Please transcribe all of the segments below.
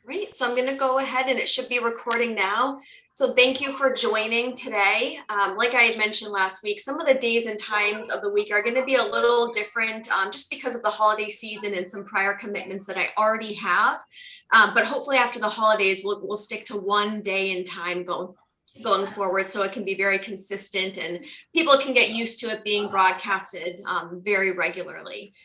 Great. So I'm going to go ahead and it should be recording now. So thank you for joining today. Like I had mentioned last week, some of the days and times of the week are going to be a little different just because of the holiday season and some prior commitments that I already have. But hopefully after the holidays, we'll stick to one day and time going forward so it can be very consistent and people can get used to it being broadcasted very regularly.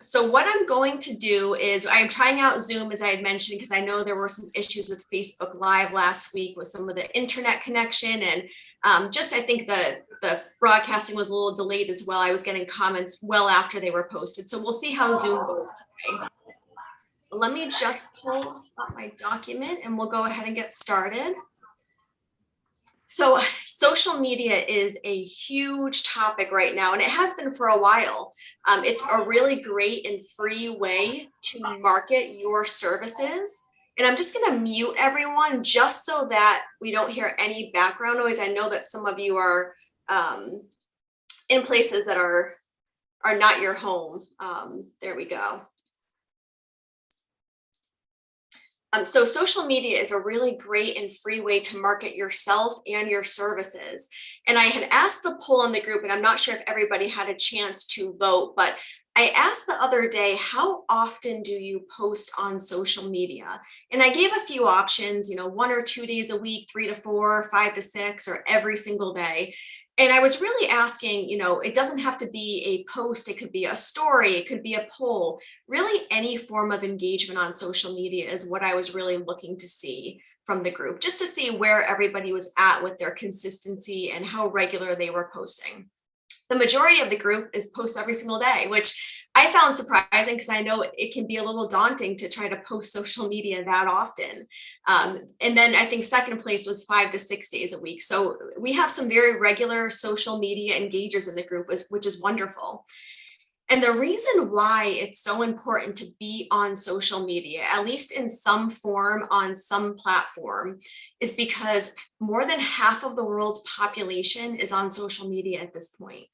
So what I'm going to do is I'm trying out Zoom, as I had mentioned, because I know there were some issues with Facebook Live last week with some of the internet connection. And just I think the broadcasting was a little delayed as well. I was getting comments well after they were posted. So we'll see how Zoom goes today. Let me just pull up my document and we'll go ahead and get started. So social media is a huge topic right now, and it has been for a while. It's a really great and free way to market your services. And I'm just going to mute everyone just so that we don't hear any background noise. I know that some of you are in places that are not your home. There we go. So social media is a really great and free way to market yourself and your services. And I had asked the poll in the group, and I'm not sure if everybody had a chance to vote, but I asked the other day, how often do you post on social media? And I gave a few options, 1 or 2 days a week, 3 to 4, 5 to 6, or every single day. And I was really asking, it doesn't have to be a post. It could be a story. It could be a poll. Really, any form of engagement on social media is what I was really looking to see from the group, just to see where everybody was at with their consistency and how regular they were posting. The majority of the group is posts every single day, which I found surprising because I know it can be a little daunting to try to post social media that often. And then I think second place was 5 to 6 days a week. So we have some very regular social media engagers in the group, which is wonderful. And the reason why it's so important to be on social media, at least in some form on some platform, is because more than half of the world's population is on social media at this point.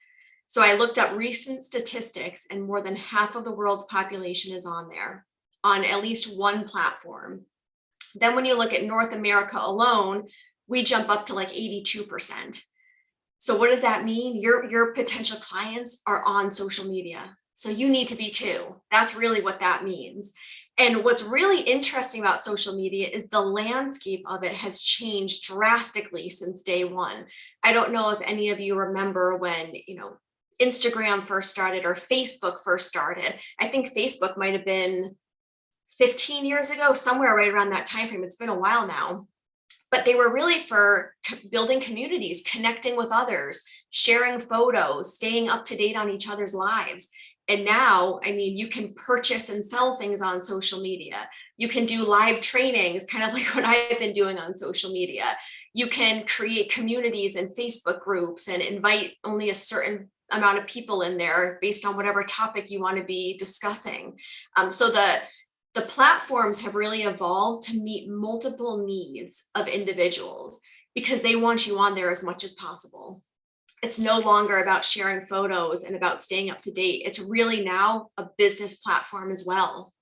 So I looked up recent statistics and more than half of the world's population is on there on at least one platform. Then when you look at North America alone, we jump up to like 82%. So what does that mean? Your potential clients are on social media. So you need to be too. That's really what that means. And what's really interesting about social media is the landscape of it has changed drastically since day one. I don't know if any of you remember when, Instagram first started or Facebook first started. I think Facebook might have been 15 years ago, somewhere right around that time frame. It's been a while now. But they were really for building communities, connecting with others, sharing photos, staying up to date on each other's lives. And now, you can purchase and sell things on social media. You can do live trainings, kind of like what I've been doing on social media. You can create communities and Facebook groups and invite only a certain amount of people in there based on whatever topic you want to be discussing. So the platforms have really evolved to meet multiple needs of individuals because they want you on there as much as possible. It's no longer about sharing photos and about staying up to date. It's really now a business platform as well.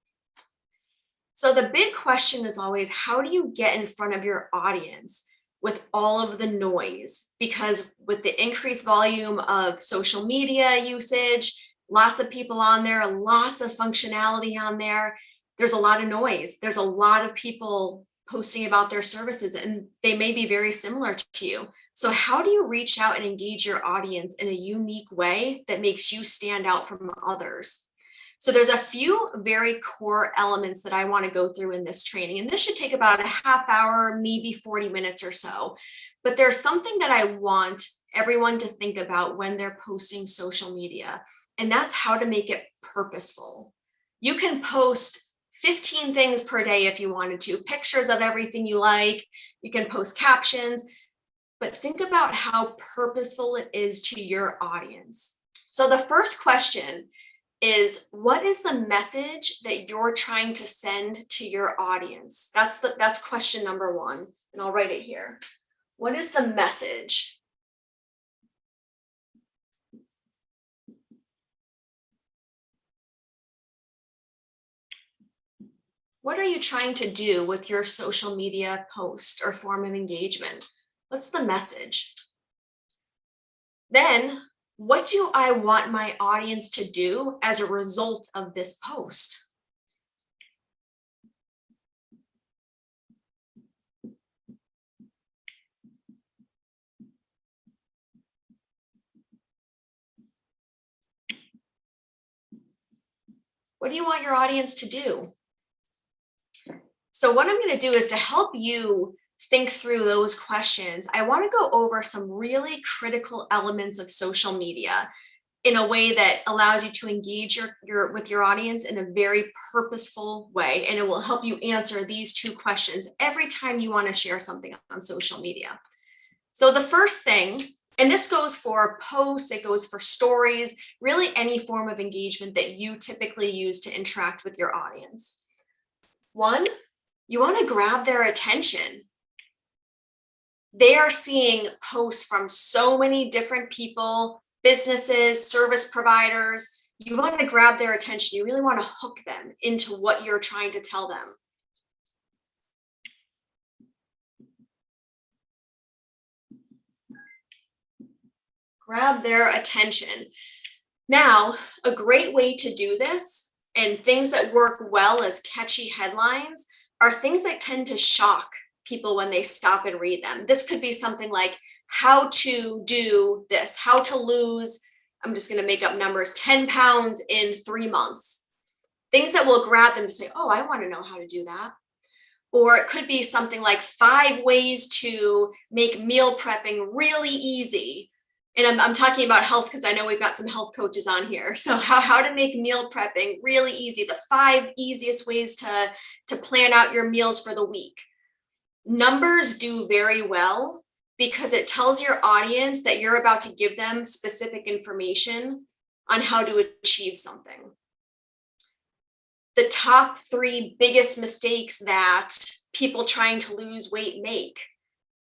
So the big question is always, how do you get in front of your audience with all of the noise? Because with the increased volume of social media usage, lots of people on there, lots of functionality on there, there's a lot of noise. There's a lot of people posting about their services and they may be very similar to you. So how do you reach out and engage your audience in a unique way that makes you stand out from others? So there's a few very core elements that I want to go through in this training, and this should take about a half hour, maybe 40 minutes or so. But there's something that I want everyone to think about when they're posting social media, and that's how to make it purposeful. You can post 15 things per day if you wanted to, pictures of everything you like. You can post captions, but think about how purposeful it is to your audience. So the first question is, what is the message that you're trying to send to your audience? That's question number one, and I'll write it here. What is the message? What are you trying to do with your social media post or form of engagement? What's the message? Then, what do I want my audience to do as a result of this post? What do you want your audience to do? So what I'm going to do is to help you think through those questions. I want to go over some really critical elements of social media in a way that allows you to engage with your audience in a very purposeful way. And it will help you answer these two questions every time you want to share something on social media. So the first thing, and this goes for posts, it goes for stories, really any form of engagement that you typically use to interact with your audience. One, you want to grab their attention. They are seeing posts from so many different people, businesses, service providers. You want to grab their attention. You really want to hook them into what you're trying to tell them. Grab their attention. Now, a great way to do this, and things that work well as catchy headlines, are things that tend to shock people when they stop and read them. This could be something like how to do this, how to lose, I'm just going to make up numbers, 10 pounds in 3 months. Things that will grab them to say, oh, I want to know how to do that. Or it could be something like 5 ways to make meal prepping really easy. And I'm talking about health because I know we've got some health coaches on here. So how to make meal prepping really easy, the 5 easiest ways to plan out your meals for the week. Numbers do very well because it tells your audience that you're about to give them specific information on how to achieve something. The top 3 biggest mistakes that people trying to lose weight make.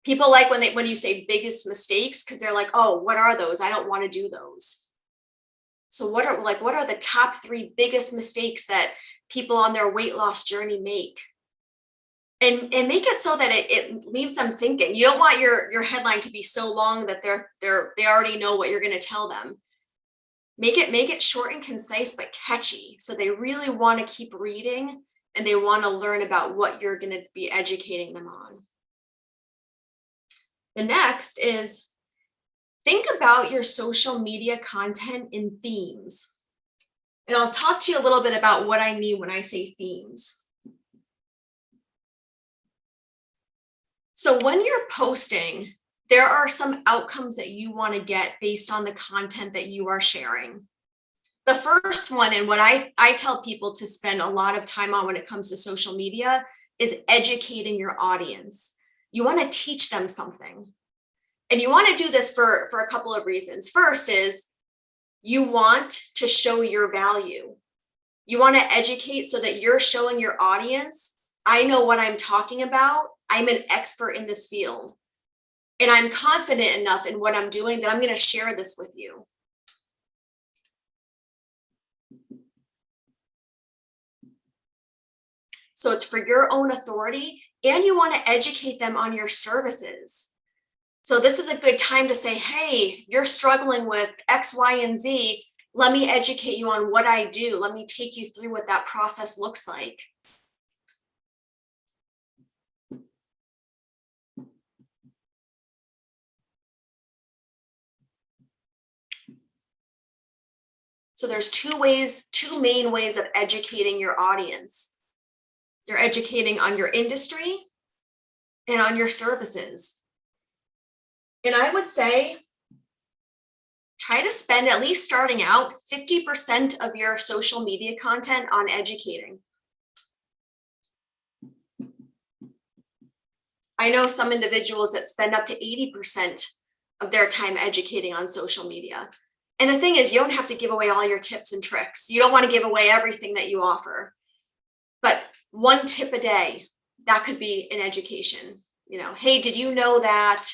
People like when you say biggest mistakes because they're like, oh, what are those? I don't want to do those. So what are the top 3 biggest mistakes that people on their weight loss journey make? And make it so that it leaves them thinking. You don't want your headline to be so long that they already know what you're going to tell them. Make it short and concise but catchy, so they really want to keep reading and they want to learn about what you're going to be educating them on. The next is think about your social media content in themes. And I'll talk to you a little bit about what I mean when I say themes. So when you're posting, there are some outcomes that you want to get based on the content that you are sharing. The first one, and what I tell people to spend a lot of time on when it comes to social media, is educating your audience. You want to teach them something. And you want to do this for a couple of reasons. First is you want to show your value. You want to educate so that you're showing your audience, I know what I'm talking about. I'm an expert in this field. And I'm confident enough in what I'm doing that I'm going to share this with you. So it's for your own authority, and you want to educate them on your services. So this is a good time to say, hey, you're struggling with X, Y, and Z. Let me educate you on what I do. Let me take you through what that process looks like. So there's two main ways of educating your audience. You're educating on your industry and on your services. And I would say, try to spend, at least starting out, 50% of your social media content on educating. I know some individuals that spend up to 80% of their time educating on social media. And the thing is, you don't have to give away all your tips and tricks. You don't want to give away everything that you offer. But 1 tip a day, that could be an education. Hey, did you know that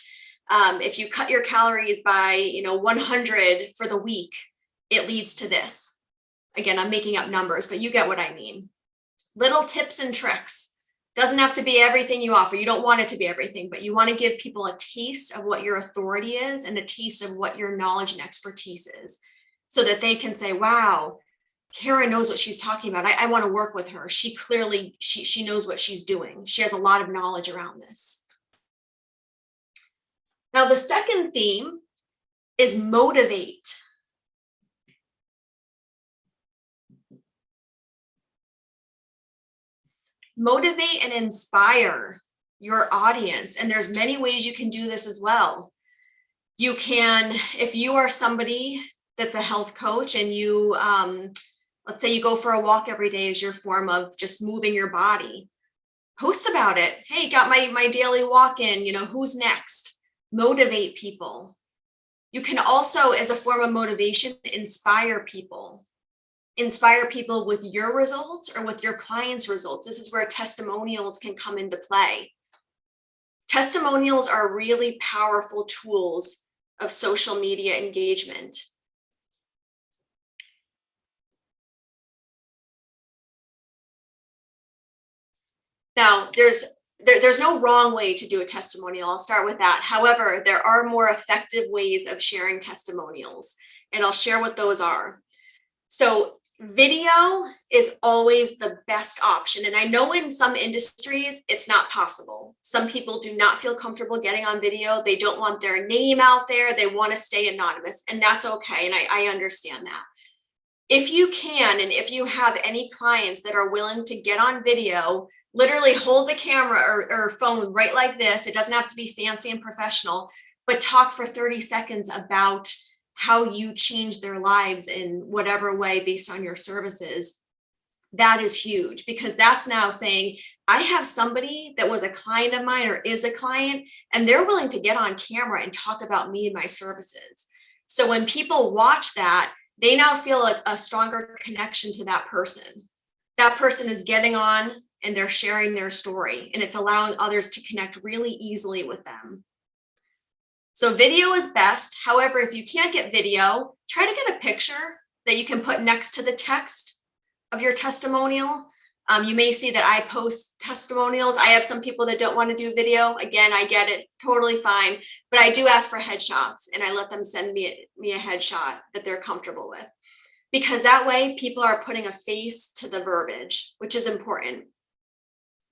if you cut your calories by 100 for the week, it leads to this? Again, I'm making up numbers, but you get what I mean. Little tips and tricks. Doesn't have to be everything you offer. You don't want it to be everything, but you want to give people a taste of what your authority is and a taste of what your knowledge and expertise is, so that they can say, wow, Karen knows what she's talking about. I want to work with her. She clearly, she knows what she's doing. She has a lot of knowledge around this. Now, the second theme is motivate. Motivate and inspire your audience. And there's many ways you can do this as well. You can, if you are somebody that's a health coach and you, let's say you go for a walk every day as your form of just moving your body, post about it. Hey, got my daily walk in, who's next? Motivate people. You can also, as a form of motivation, inspire people. Inspire people with your results or with your clients' results. This is where testimonials can come into play. Testimonials are really powerful tools of social media engagement. Now, there's no wrong way to do a testimonial. I'll start with that. However, there are more effective ways of sharing testimonials, and I'll share what those are. So video is always the best option. And I know in some industries, it's not possible. Some people do not feel comfortable getting on video. They don't want their name out there. They want to stay anonymous, and that's okay. And I understand that. If you can, and if you have any clients that are willing to get on video, literally hold the camera or phone right like this. It doesn't have to be fancy and professional, but talk for 30 seconds about how you change their lives in whatever way based on your services. That is huge, because that's now saying, I have somebody that was a client of mine or is a client, and they're willing to get on camera and talk about me and my services. So when people watch that, they now feel a stronger connection to that person. That person is getting on and they're sharing their story, and it's allowing others to connect really easily with them. So video is best. However, if you can't get video, try to get a picture that you can put next to the text of your testimonial. You may see that I post testimonials. I have some people that don't want to do video. Again, I get it, totally fine. But I do ask for headshots, and I let them send me a headshot that they're comfortable with. Because that way people are putting a face to the verbiage, which is important.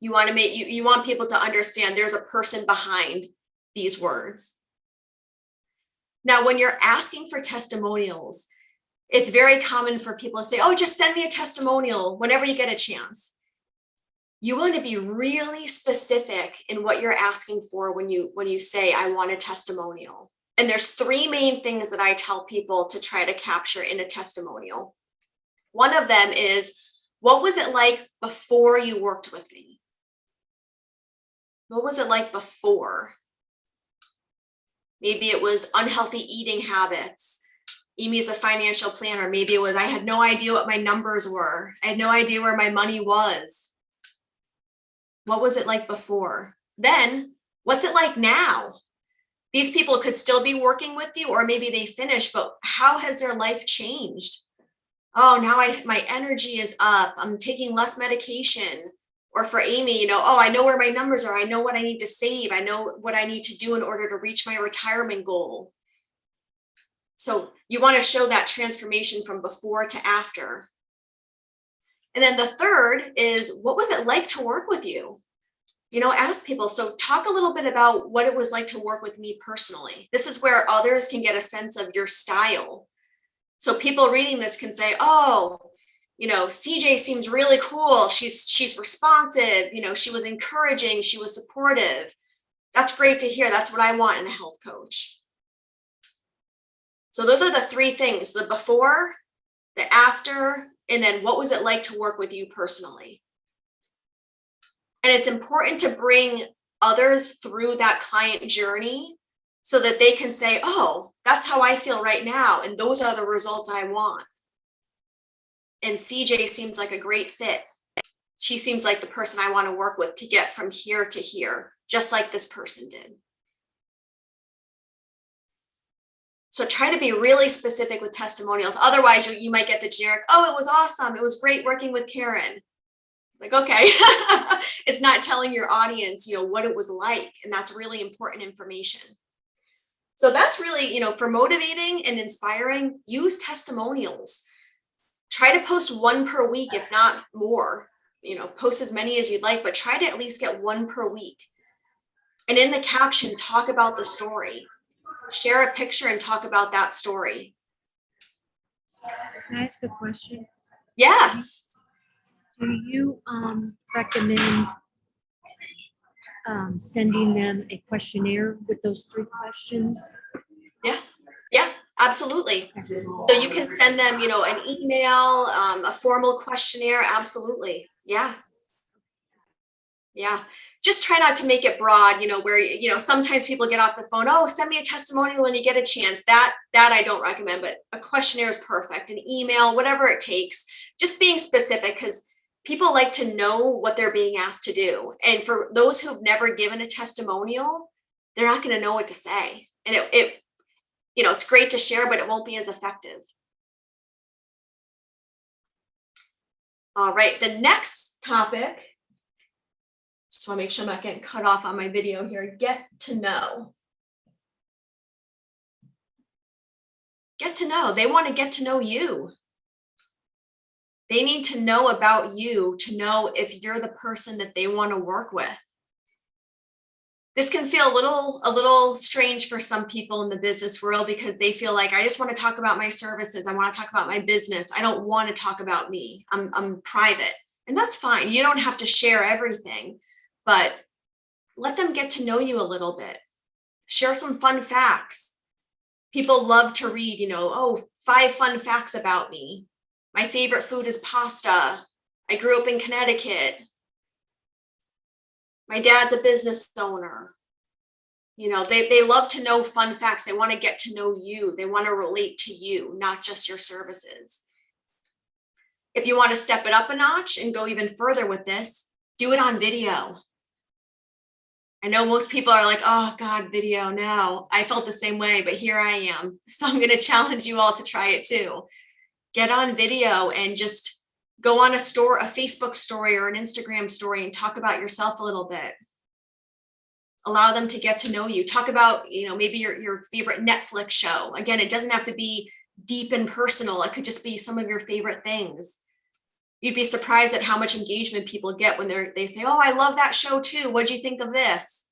You want to you want people to understand there's a person behind these words. Now, when you're asking for testimonials, it's very common for people to say, oh, just send me a testimonial whenever you get a chance. You want to be really specific in what you're asking for when you say, I want a testimonial. And there's three main things that I tell people to try to capture in a testimonial. One of them is, what was it like before you worked with me? What was it like before? Maybe it was unhealthy eating habits. Amy's a financial planner. Maybe it was, I had no idea what my numbers were. I had no idea where my money was. What was it like before? Then, what's it like now? These people could still be working with you, or maybe they finished, but how has their life changed? Oh, now my energy is up. I'm taking less medication. Or for Amy, oh, I know where my numbers are. I know what I need to save. I know what I need to do in order to reach my retirement goal. So you want to show that transformation from before to after. And then the third is, what was it like to work with you? Ask people. So talk a little bit about what it was like to work with me personally. This is where others can get a sense of your style. So people reading this can say, oh, CJ seems really cool. She's responsive. She was encouraging. She was supportive. That's great to hear. That's what I want in a health coach. So those are the three things: the before, the after, and then what was it like to work with you personally? And it's important to bring others through that client journey so that they can say, oh, that's how I feel right now. And those are the results I want. And CJ seems like a great fit. She seems like the person I want to work with to get from here to here, just like this person did. So try to be really specific with testimonials. Otherwise, you might get the generic, oh, it was awesome. It was great working with Karen. like, okay, it's not telling your audience, what it was like. And that's really important information. So that's really, for motivating and inspiring, use testimonials. Try to post one per week, if not more. Post as many as you'd like, but try to at least get one per week. And in the caption, talk about the story. Share a picture and talk about that story. Can I ask a question? Yes. Do you recommend sending them a questionnaire with those 3 questions? Yeah, absolutely. So you can send them, an email, a formal questionnaire. Absolutely. Yeah. Just try not to make it broad, where, sometimes people get off the phone. Oh, send me a testimonial when you get a chance. That I don't recommend, but a questionnaire is perfect. An email, whatever it takes, just being specific, because people like to know what they're being asked to do. And for those who've never given a testimonial, they're not going to know what to say. And it's great to share, but it won't be as effective. All right, the next topic, just want to make sure I'm not getting cut off on my video here. Get to know. Get to know. They want to get to know you. They need to know about you to know if you're the person that they want to work with. This can feel a little strange for some people in the business world, because they feel like, I just want to talk about my services. I want to talk about my business. I don't want to talk about me. I'm private. And that's fine. You don't have to share everything, but let them get to know you a little bit. Share some fun facts. People love to read, 5 fun facts about me. My favorite food is pasta. I grew up in Connecticut. My dad's a business owner. They love to know fun facts. They want to get to know you. They want to relate to you, not just your services. If you want to step it up a notch and go even further with this, do it on video. I know most people are like, oh God, video, no. I felt the same way, but here I am. So I'm going to challenge you all to try it too. Get on video and just go on a Facebook story or an Instagram story and talk about yourself a little bit. Allow them to get to know you. Talk about, maybe your favorite Netflix show. Again, it doesn't have to be deep and personal. It could just be some of your favorite things. You'd be surprised at how much engagement people get when they say, oh, I love that show too. What'd you think of this?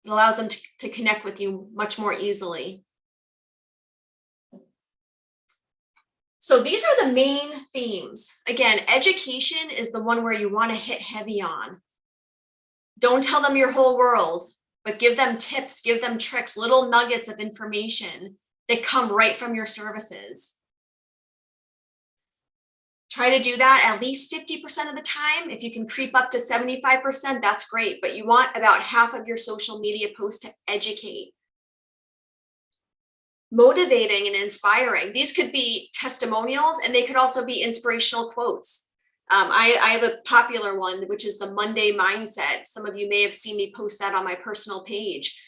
It allows them to connect with you much more easily. So these are the main themes. Again, education is the one where you want to hit heavy on. Don't tell them your whole world, but give them tips, give them tricks, little nuggets of information that come right from your services. Try to do that at least 50% of the time. If you can creep up to 75%, that's great. But you want about half of your social media posts to educate. Motivating and inspiring. These could be testimonials, and they could also be inspirational quotes. I have a popular one, which is the Monday mindset. Some of you may have seen me post that on my personal page.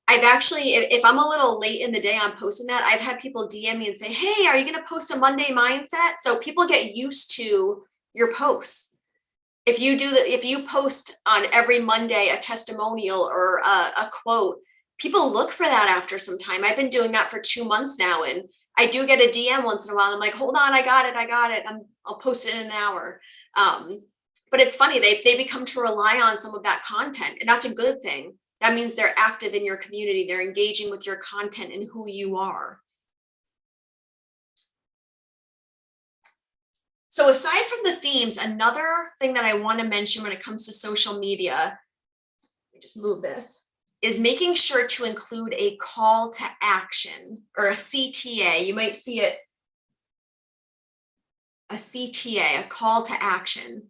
I've actually, if I'm a little late in the day on posting that, I've had people DM me and say, hey, are you going to post a Monday mindset? So people get used to your posts. If you post on every Monday a testimonial or a quote, people look for that after some time. I've been doing that for 2 months now, and I do get a DM once in a while. I'm like, hold on, I got it. I'll post it in an hour. But it's funny, they become to rely on some of that content, and that's a good thing. That means they're active in your community. They're engaging with your content and who you are. So aside from the themes, another thing that I want to mention when it comes to social media, let me just move this, is making sure to include a call to action, or a CTA. You might see it, a CTA, a call to action.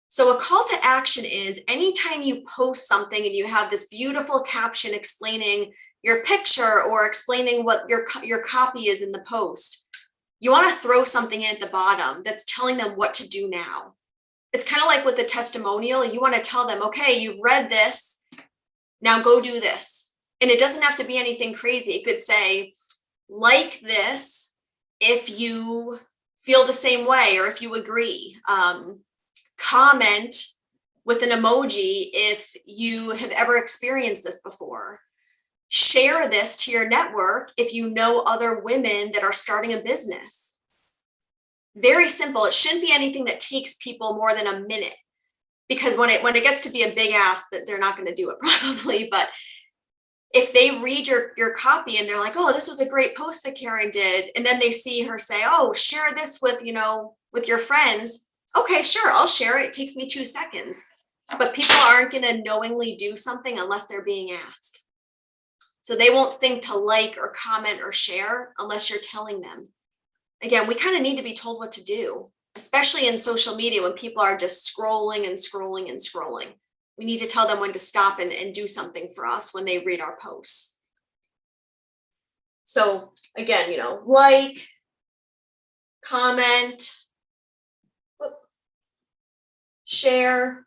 So a call to action is anytime you post something and you have this beautiful caption explaining your picture or explaining what your copy is in the post, you want to throw something in at the bottom that's telling them what to do now. It's kind of like with the testimonial. You want to tell them, okay, you've read this, now go do this. And it doesn't have to be anything crazy. It could say, like this if you feel the same way or if you agree. Comment with an emoji if you have ever experienced this before. Share this to your network if you know other women that are starting a business. Very simple. It shouldn't be anything that takes people more than a minute, because when it gets to be a big ask, that they're not going to do it probably. But if they read your copy and they're like, oh, this was a great post that Karen did, and then they see her say, oh, share this with, with your friends. Okay, sure, I'll share it. It takes me 2 seconds. But people aren't going to knowingly do something unless they're being asked. So they won't think to like or comment or share unless you're telling them. Again, we kind of need to be told what to do, especially in social media when people are just scrolling and scrolling and scrolling. We need to tell them when to stop and do something for us when they read our posts. So again, like, comment, share.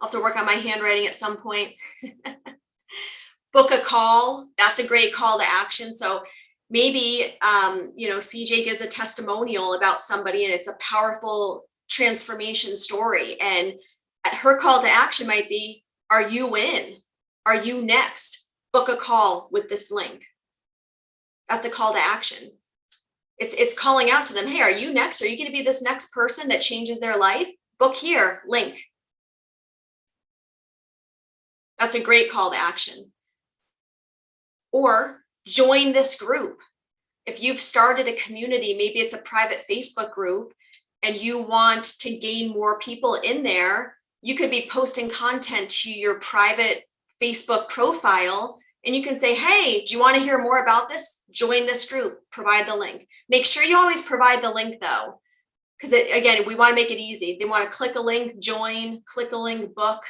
I'll have to work on my handwriting at some point. Book a call. That's a great call to action. So maybe, CJ gives a testimonial about somebody and it's a powerful transformation story. And her call to action might be, are you in? Are you next? Book a call with this link. That's a call to action. It's calling out to them. Hey, are you next? Are you going to be this next person that changes their life? Book here, link. That's a great call to action. Or join this group. If you've started a community, maybe it's a private Facebook group and you want to gain more people in there, you could be posting content to your private Facebook profile and you can say, hey, do you want to hear more about this? Join this group, provide the link. Make sure you always provide the link though, because again, we want to make it easy. They want to click a link, join, click a link, book.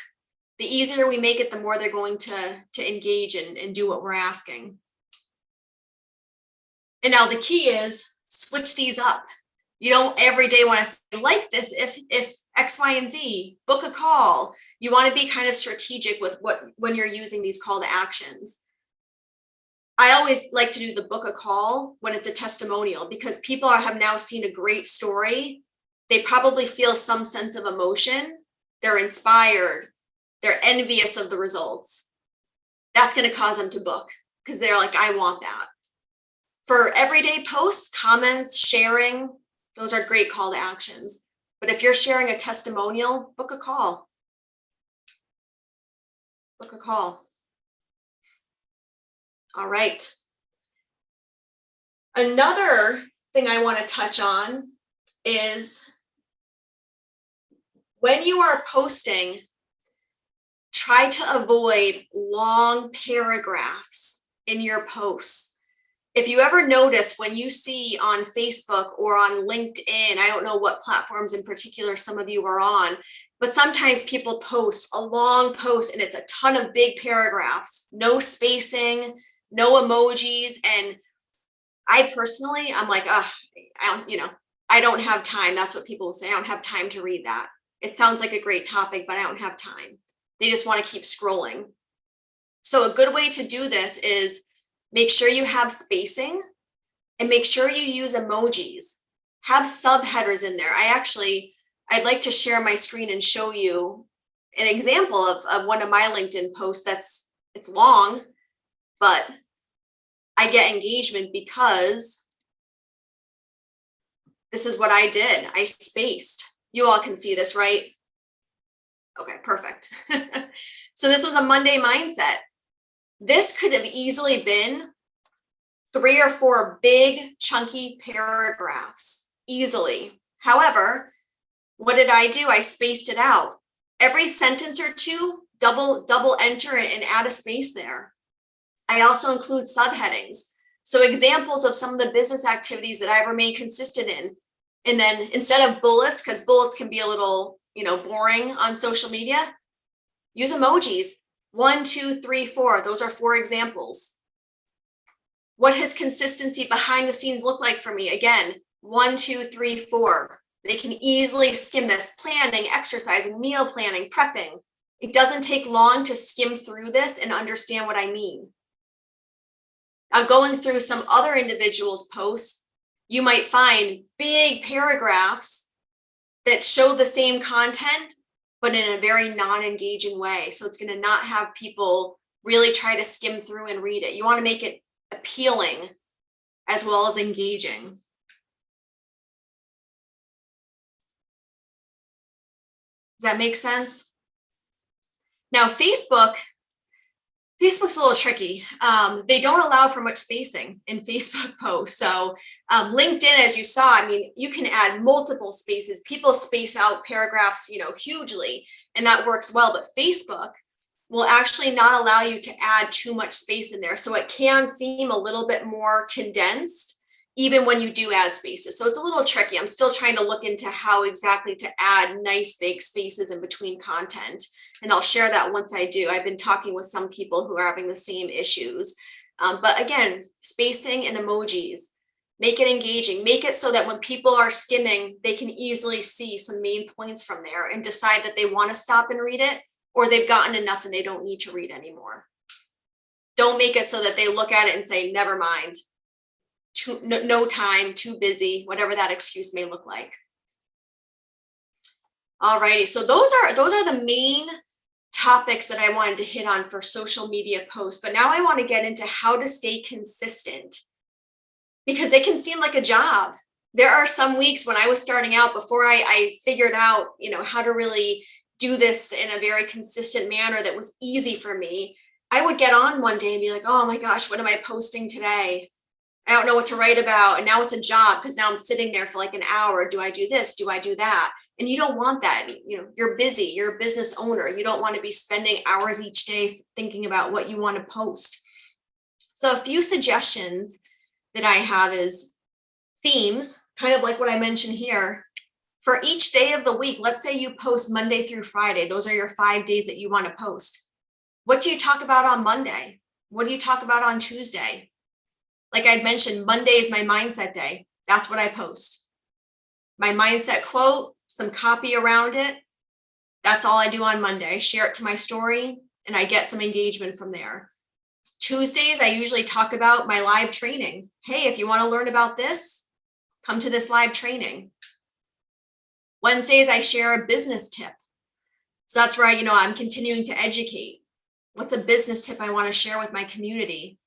The easier we make it, the more they're going to engage and do what we're asking. And now the key is switch these up. You don't every day want to say like this if X, Y, and Z, book a call. You want to be kind of strategic with when you're using these call to actions. I always like to do the book a call when it's a testimonial, because people have now seen a great story. They probably feel some sense of emotion. They're inspired. They're envious of the results. That's going to cause them to book because they're like, I want that. For everyday posts, comments, sharing, those are great call to actions. But if you're sharing a testimonial, book a call. Book a call. All right. Another thing I want to touch on is when you are posting, try to avoid long paragraphs in your posts. If you ever notice when you see on Facebook or on LinkedIn, I don't know what platforms in particular some of you are on, but sometimes people post a long post and it's a ton of big paragraphs, no spacing, no emojis. And I personally, I'm like, I don't have time. That's what people will say. I don't have time to read that. It sounds like a great topic, but I don't have time. They just want to keep scrolling. So a good way to do this is make sure you have spacing and make sure you use emojis. Have subheaders in there. I'd like to share my screen and show you an example of one of my LinkedIn posts it's long, but I get engagement because this is what I did. I spaced. You all can see this, right? Okay, perfect. So this was a Monday mindset. This could have easily been 3 or 4 big chunky paragraphs, easily. However, what did I do? I spaced it out. Every sentence or two, double enter and add a space there. I also include subheadings. So examples of some of the business activities that I remain consistent in. And then instead of bullets, because bullets can be a little, boring on social media, use emojis. 1, 2, 3, 4. Those are 4 examples. What has consistency behind the scenes look like for me? Again, 1, 2, 3, 4. They can easily skim this. Planning, exercising, meal planning, prepping. It doesn't take long to skim through this and understand what I mean. Now, going through some other individuals' posts, you might find big paragraphs that show the same content, but in a very non-engaging way. So it's going to not have people really try to skim through and read it. You want to make it appealing as well as engaging. Does that make sense? Now, Facebook's a little tricky. They don't allow for much spacing in Facebook posts. So LinkedIn, as you saw, I mean, you can add multiple spaces. People space out paragraphs, hugely, and that works well. But Facebook will actually not allow you to add too much space in there. So it can seem a little bit more condensed, even when you do add spaces. So it's a little tricky. I'm still trying to look into how exactly to add nice big spaces in between content. And I'll share that once I do. I've been talking with some people who are having the same issues. But again, spacing and emojis, make it engaging, make it so that when people are skimming, they can easily see some main points from there and decide that they want to stop and read it, or they've gotten enough and they don't need to read anymore. Don't make it so that they look at it and say, never mind, no time, too busy, whatever that excuse may look like. All righty, so those are the main topics that I wanted to hit on for social media posts. But now I want to get into how to stay consistent, because it can seem like a job. There are some weeks when I was starting out, before I figured out, how to really do this in a very consistent manner that was easy for me, I would get on one day and be like, oh my gosh, what am I posting today? I don't know what to write about. And now it's a job, because now I'm sitting there for like an hour. Do I do this? Do I do that? And you don't want that. You're busy. You're a business owner. You don't want to be spending hours each day thinking about what you want to post. So a few suggestions that I have is themes, kind of like what I mentioned here. For each day of the week, let's say you post Monday through Friday. Those are your 5 days that you want to post. What do you talk about on Monday? What do you talk about on Tuesday? Like I'd mentioned, Monday is my mindset day. That's what I post. My mindset quote, some copy around it. That's all I do on Monday. I share it to my story and I get some engagement from there. Tuesdays, I usually talk about my live training. Hey, if you want to learn about this, come to this live training. Wednesdays, I share a business tip. So that's where I'm continuing to educate. What's a business tip I want to share with my community?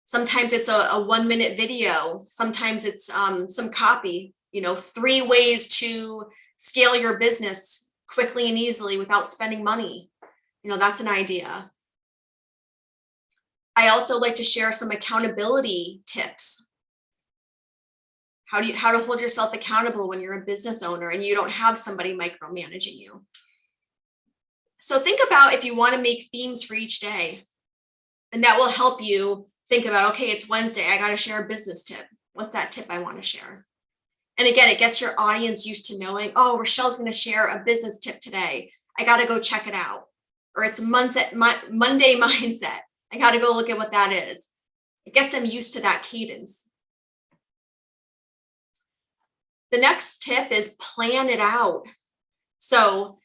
Sometimes it's a 1-minute video. Sometimes it's some copy, 3 ways to scale your business quickly and easily without spending money. That's an idea. I also like to share some accountability tips. How to hold yourself accountable when you're a business owner and you don't have somebody micromanaging you. So think about if you want to make themes for each day, and that will help you think about, okay, it's Wednesday. I got to share a business tip. What's that tip I want to share? And again, it gets your audience used to knowing, oh, Rochelle's going to share a business tip today. I got to go check it out. Or it's Monday mindset. I got to go look at what that is. It gets them used to that cadence. The next tip is plan it out. So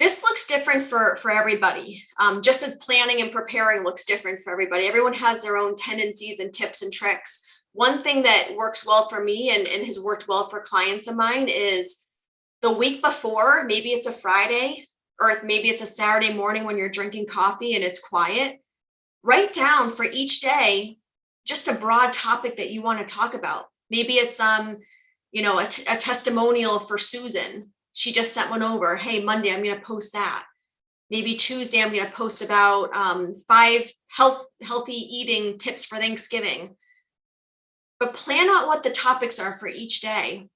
this looks different for everybody. Just as planning and preparing looks different for everybody. Everyone has their own tendencies and tips and tricks. One thing that works well for me and has worked well for clients of mine is the week before, maybe it's a Friday or maybe it's a Saturday morning when you're drinking coffee and it's quiet. Write down for each day just a broad topic that you want to talk about. Maybe it's a testimonial for Susan. She just sent one over. Hey, Monday, I'm going to post that. Maybe Tuesday, I'm going to post about 5 healthy eating tips for Thanksgiving. But plan out what the topics are for each day.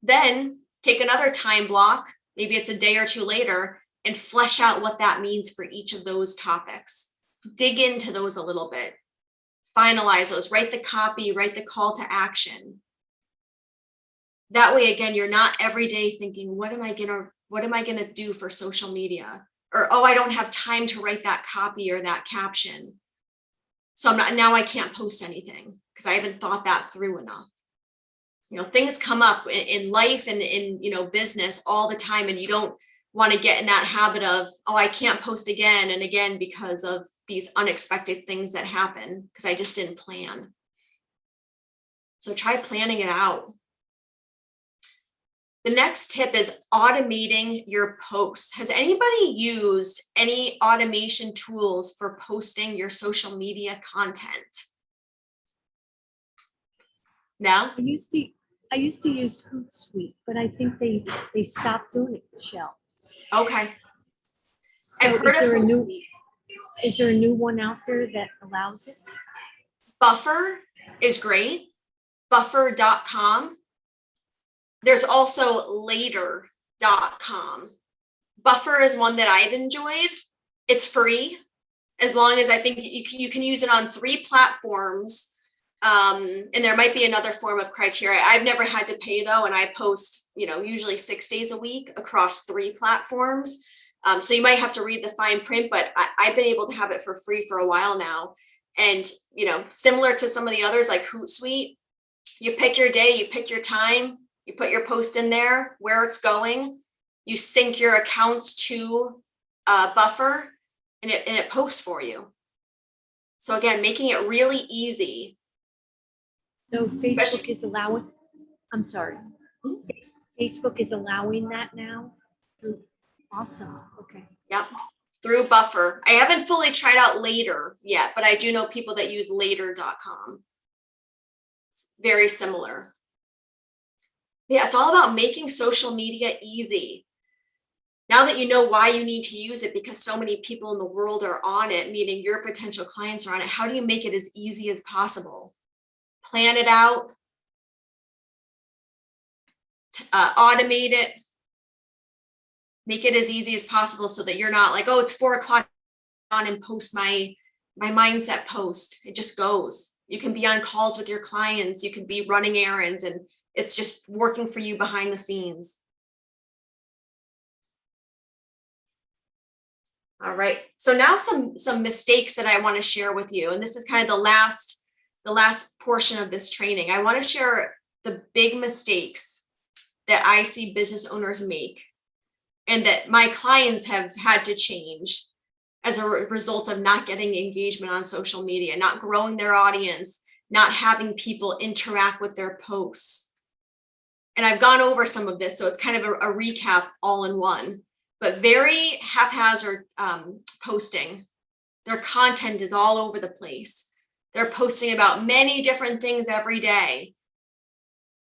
Then take another time block, maybe it's a day or two later, and flesh out what that means for each of those topics. Dig into those a little bit. Finalize those. Write the copy, write the call to action. That way, again, you're not every day thinking, what am I gonna do for social media? Or, oh, I don't have time to write that copy or that caption. So I can't post anything because I haven't thought that through enough. Things come up in life and in business all the time, and you don't want to get in that habit of, oh, I can't post again and again because of these unexpected things that happen because I just didn't plan. So try planning it out. The next tip is automating your posts. Has anybody used any automation tools for posting your social media content? No? I used to use Hootsuite, but I think they stopped doing it, Michelle. Okay. So I've heard of Hootsuite. is there a new one out there that allows it? Buffer is great. Buffer.com. There's also later.com. Buffer is one that I've enjoyed. It's free, as long as I think you can use it on 3 platforms. And there might be another form of criteria. I've never had to pay though, and I post, usually 6 days a week across 3 platforms. So you might have to read the fine print, but I've been able to have it for free for a while now. And, similar to some of the others like Hootsuite, you pick your day, you pick your time, you put your post in there, where it's going, you sync your accounts to Buffer, and it posts for you. So again, making it really easy. So Facebook is allowing, I'm sorry. Facebook is allowing that now? Awesome, okay. Yep, through Buffer. I haven't fully tried out Later yet, but I do know people that use later.com. It's very similar. Yeah, it's all about making social media easy. Now that you know why you need to use it, because so many people in the world are on it, meaning your potential clients are on it, how do you make it as easy as possible? Plan it out, automate it, make it as easy as possible so that you're not like, oh, it's 4 o'clock on and post my mindset post. It just goes. You can be on calls with your clients. You can be running errands, and it's just working for you behind the scenes. All right. So now some mistakes that I want to share with you. And this is kind of the last portion of this training. I want to share the big mistakes that I see business owners make and that my clients have had to change as a result of not getting engagement on social media, not growing their audience, not having people interact with their posts. And I've gone over some of this, so it's kind of a recap all in one, but very haphazard posting. Their content is all over the place. They're posting about many different things every day.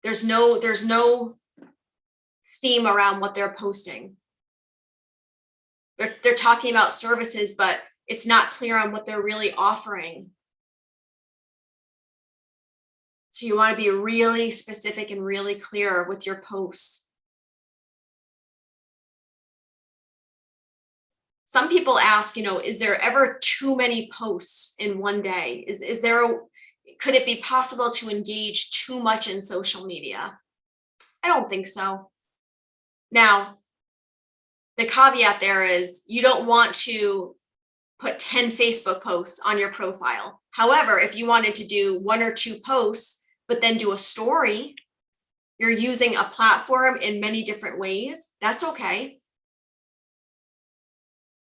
There's no theme around what they're posting. They're talking about services, but it's not clear on what they're really offering. So you want to be really specific and really clear with your posts. Some people ask, is there ever too many posts in one day? Could it be possible to engage too much in social media? I don't think so. Now, the caveat there is you don't want to put 10 Facebook posts on your profile. However, if you wanted to do 1 or 2 posts, but then do a story, you're using a platform in many different ways, that's okay.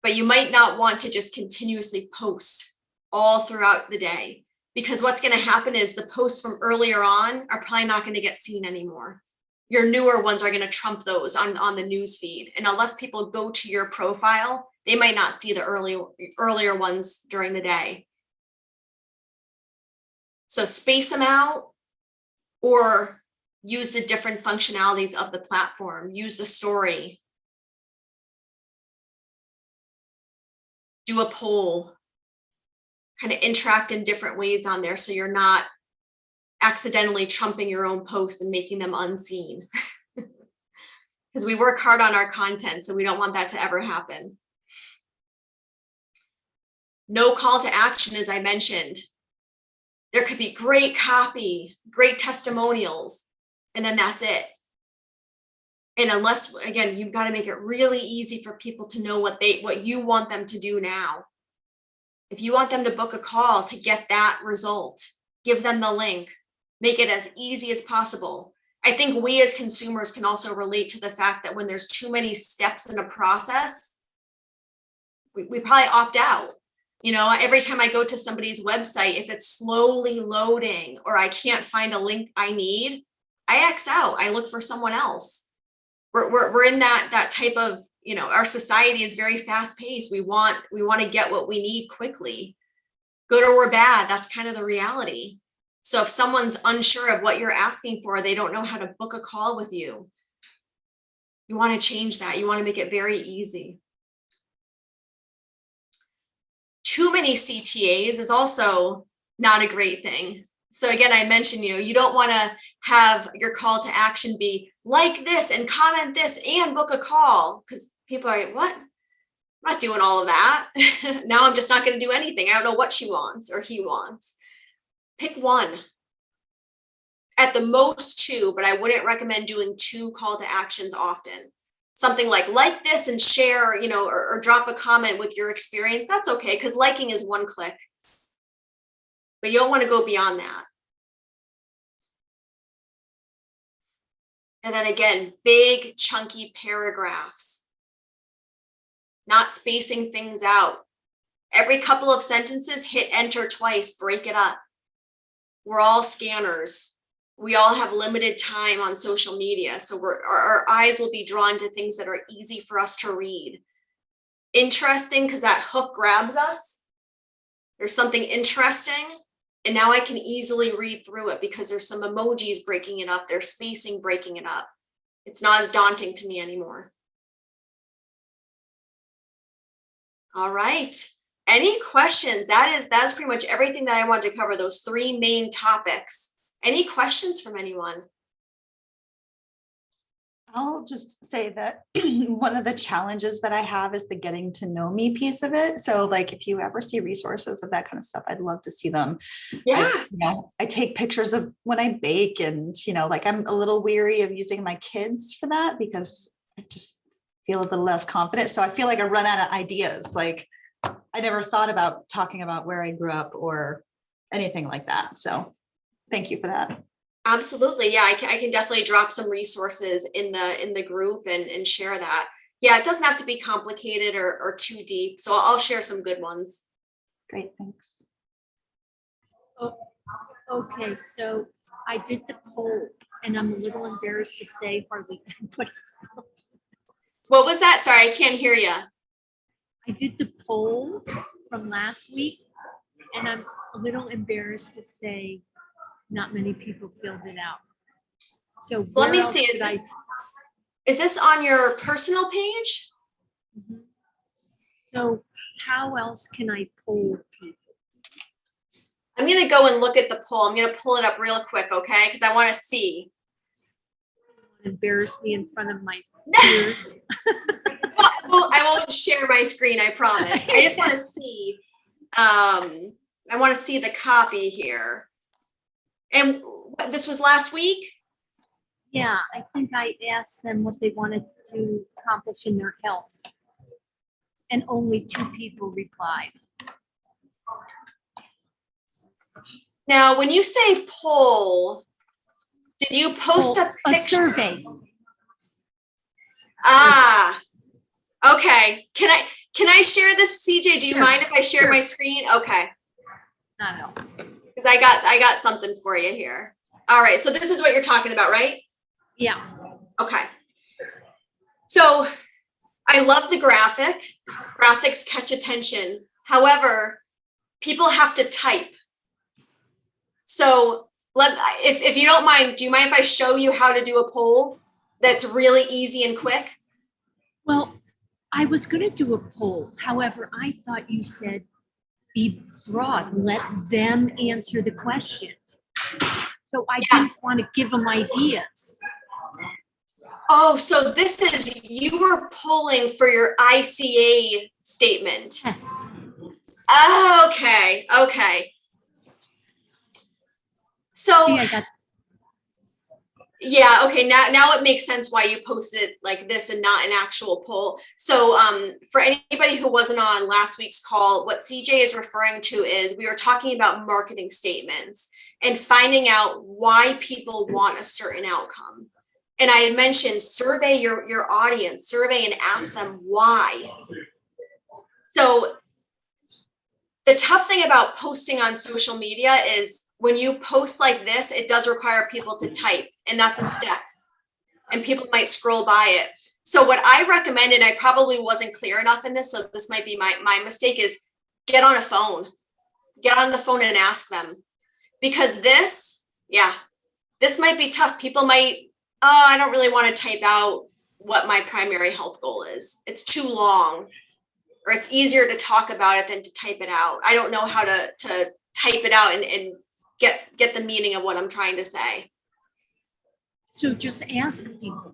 But you might not want to just continuously post all throughout the day, because what's going to happen is the posts from earlier on are probably not going to get seen anymore. Your newer ones are going to trump those on the news feed. And unless people go to your profile, they might not see the earlier ones during the day. So space them out or use the different functionalities of the platform. Use the story. Do a poll. Kind of interact in different ways on there so you're not accidentally trumping your own post and making them unseen. Because we work hard on our content, so we don't want that to ever happen. No call to action, as I mentioned. There could be great copy, great testimonials, and then that's it. And unless, again, you've got to make it really easy for people to know what you want them to do now. If you want them to book a call to get that result, give them the link. Make it as easy as possible. I think we as consumers can also relate to the fact that when there's too many steps in a process, we probably opt out. You know, every time I go to somebody's website, if it's slowly loading or I can't find a link I need, I X out. I look for someone else. We're in that type of, you know, our society is very fast paced. We want to get what we need quickly, good or bad. That's kind of the reality. So if someone's unsure of what you're asking for, they don't know how to book a call with you. You want to change that. You want to make it very easy. Too many CTAs is also not a great thing. So again, I mentioned, you know, you don't want to have your call to action be like this and comment this and book a call, because people are like, what? I'm not doing all of that. Now I'm just not going to do anything. I don't know what she wants or he wants. Pick one. At the most two, but I wouldn't recommend doing two call to actions often. Something like this and share, you know, or drop a comment with your experience. That's okay, because liking is one click. But you don't want to go beyond that. And then again, big chunky paragraphs. Not spacing things out. Every couple of sentences, hit enter twice, break it up. We're all scanners. We all have limited time on social media. So our eyes will be drawn to things that are easy for us to read. Interesting, because that hook grabs us. There's something interesting. And now I can easily read through it because there's some emojis breaking it up. There's spacing breaking it up. It's not as daunting to me anymore. All right. Any questions? That's pretty much everything that I wanted to cover, those three main topics. Any questions from anyone? I'll just say that one of the challenges that I have is the getting to know me piece of it. So like, if you ever see resources of that kind of stuff, I'd love to see them. Yeah. I take pictures of when I bake, and, like, I'm a little weary of using my kids for that because I just feel a little less confident. So I feel like I run out of ideas. Like, I never thought about talking about where I grew up or anything like that. So thank you for that. Absolutely. Yeah, I can definitely drop some resources in the group and share that. Yeah, it doesn't have to be complicated or too deep. So I'll share some good ones. Great, thanks. Oh, okay, so I did the poll and I'm a little embarrassed to say hardly anybody. What was that? Sorry, I can't hear you. I did the poll from last week and I'm a little embarrassed to say not many people filled it out. So let me where else see. should Is this on your personal page? Mhm. So how else can I poll people? I'm going to go and look at the poll. I'm going to pull it up real quick, okay? Because I want to see. Embarrass me in front of my peers. I won't share my screen, I promise. I just want to see. I want to see the copy here. And this was last week? Yeah, I think I asked them what they wanted to accomplish in their health. And only 2 people replied. Now, when you say poll, did you post a picture? survey. Ah, okay. Can I share this, CJ? Do you Sure, mind if I share sure. my screen? Okay. No. Because I got something for you here. All right. So this is what you're talking about, right? Yeah. Okay. So I love the graphic. Graphics catch attention. However, people have to type. So if you don't mind, do you mind if I show you how to do a poll that's really easy and quick? Well, I was going to do a poll. However, I thought you said be broad, let them answer the question. So I didn't want to give them ideas. Oh, so this is, you were polling for your ICA statement. Yes. Oh, okay. So yeah, okay, now it makes sense why you posted it like this and not an actual poll. So for anybody who wasn't on last week's call, what CJ is referring to is we were talking about marketing statements and finding out why people want a certain outcome. And I had mentioned survey your audience, survey and ask them why. So The tough thing about posting on social media is when you post like this, it does require people to type, and that's a step. And people might scroll by it. So what I recommend, and I probably wasn't clear enough in this, so this might be my mistake, is get on a phone. Get on the phone and ask them. Because this might be tough. People might, oh, I don't really want to type out what my primary health goal is. It's too long, or it's easier to talk about it than to type it out. I don't know how to type it out and get the meaning of what I'm trying to say. So just ask people.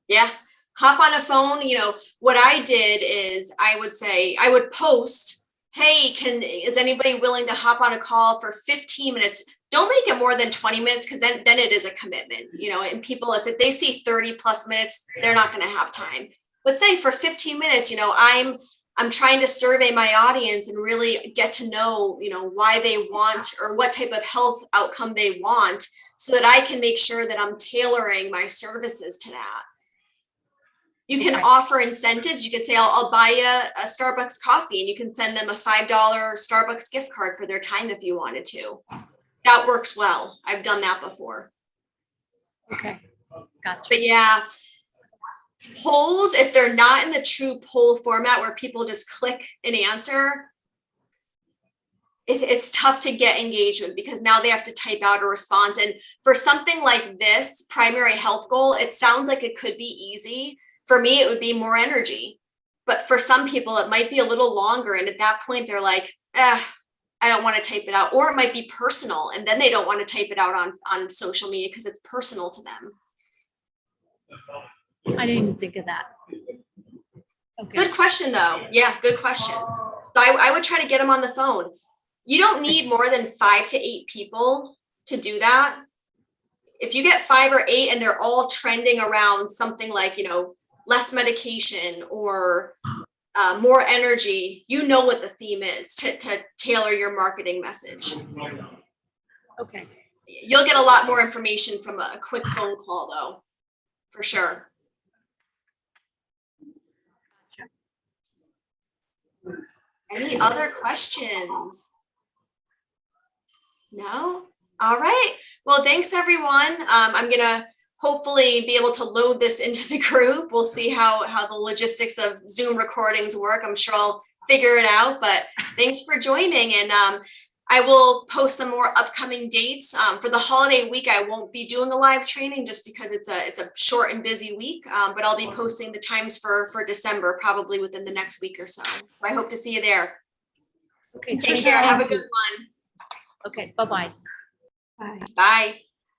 Yeah. Hop on a phone. You know, what I did is I would post, hey, is anybody willing to hop on a call for 15 minutes? Don't make it more than 20 minutes, because then it is a commitment, you know, and people, if they see 30 plus minutes, they're not going to have time. But say for 15 minutes, you know, I'm trying to survey my audience and really get to know, you know, why they want or what type of health outcome they want, so that I can make sure that I'm tailoring my services to that. You can offer incentives. You could say, I'll buy you a Starbucks coffee, and you can send them a $5 Starbucks gift card for their time if you wanted to. That works well. I've done that before. Okay, gotcha. But yeah, polls, if they're not in the true poll format where people just click an answer, it's tough to get engagement, because now they have to type out a response. And for something like this primary health goal, it sounds like it could be easy. For me, it would be more energy. But for some people, it might be a little longer. And at that point, they're like, I don't want to type it out. Or it might be personal, and then they don't want to type it out on social media because it's personal to them. I didn't even think of that. Okay. Good question, though. Yeah, good question. So I would try to get them on the phone. You don't need more than 5 to 8 people to do that. If you get 5 or 8 and they're all trending around something like, you know, less medication or more energy, you know what the theme is to tailor your marketing message. Okay. You'll get a lot more information from a quick phone call, though, for sure. Any other questions? No? All right. Well, thanks, everyone. I'm going to hopefully be able to load this into the group. We'll see how the logistics of Zoom recordings work. I'm sure I'll figure it out, but thanks for joining. And I will post some more upcoming dates. For the holiday week, I won't be doing a live training just because it's a short and busy week, but I'll be posting the times for December, probably within the next week or so. So I hope to see you there. Okay. Take care. Have a good one. Okay. Bye-bye. Bye. Bye.